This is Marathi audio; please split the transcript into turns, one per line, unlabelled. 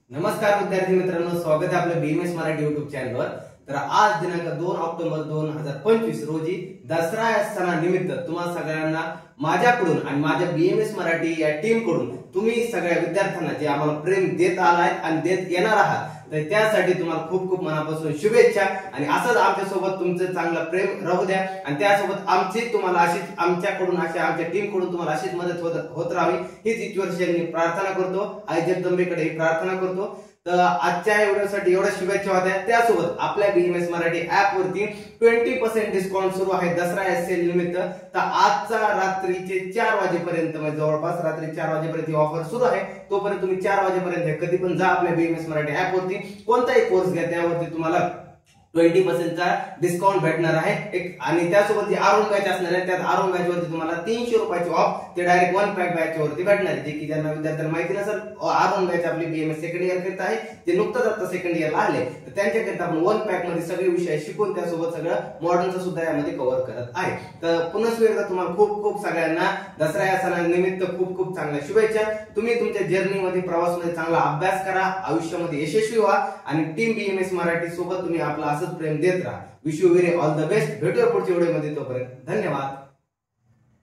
नमस्कार विद्यार्थी मित्रांनो, स्वागत आहे आपल्या बीएमएस मराठी युट्यूब चॅनलवर। तर आज दिनांक 2 ऑक्टोबर 2025 रोजी दसरा सणानिमित्त तुम्हा सगळ्यांना माझ्याकडून आणि माझ्या बीएमएस मराठी या टीम कडून तुम्ही सगळ्या विद्यार्थ्यांना जे आम्हाला प्रेम देत आलात आणि देत येणार आहात तर त्यासाठी तुम्हाला खूप खूप मनापासून शुभेच्छा। आणि असंच आमच्या सोबत तुमचं चांगलं प्रेम राहू द्या आणि त्यासोबत आमची तुम्हाला अशीच आमच्याकडून आमच्या टीम कडून तुम्हाला अशीच मदत होत राहावी हीच ईश्वरचरणी प्रार्थना करतो। आई जगदंबेकडे ही प्रार्थना करतो। तर आजच्या व्हिडिओसाठी एवढ्या शुभेच्छा होत्या। त्यासोबत आपल्या बीएमएस मराठी ऍप वरती 20% डिस्काउंट सुरू आहे दसरा सेल निमित्त। तर आजचा रात्रीचे 4 वाजेपर्यंत म्हणजे जवळपास रात्री 4 वाजेपर्यंत ही ऑफर सुरू आहे। तोपर्यंत तुम्ही 4 वाजेपर्यंत कधी पण जा आपल्या बीएमएस मराठी ऍप वरती, कोणताही कोर्स घ्या त्यावरती तुम्हाला 20% चा डिस्काउंट भेटणार आहे। आणि त्यासोबत जे आरोन बॅच असणार आहे त्यात आरोन बॅच वरती तुम्हाला 300 रुपयाची ऑफ ते डायरेक्ट 1 पॅक बॅच वरती भेटणार आहे। जे की ज्यांना विद्यार्थ्यांना माहिती नसेल, आरोन बॅच आपली बीएमएस सेकंड इयर करत आहे, जे नुकतंच आता सेकंड इयरला आले तर त्यांच्याकरता आपण 1 पॅक मध्ये सगळे विषय शिकून त्यासोबत सगळं मॉडर्नचं सुद्धा यामध्ये कव्हर करत आहे। तर पुन्हा एकदा तुम्हाला खूप खूप सगळ्यांना दसरा या सणानिमित्त खूप खूप चांगल्या शुभेच्छा। तुम्ही तुमच्या जर्नीमध्ये प्रवासमध्ये चांगला अभ्यास करा, आयुष्यामध्ये यशस्वी व्हा आणि टीम बीएमएस मराठी सोबत तुम्ही आपला प्रेम देत राहा। Wish you very all the best. भेटूया पुढच्या व्हिडिओ मध्ये, तोपर्यंत धन्यवाद।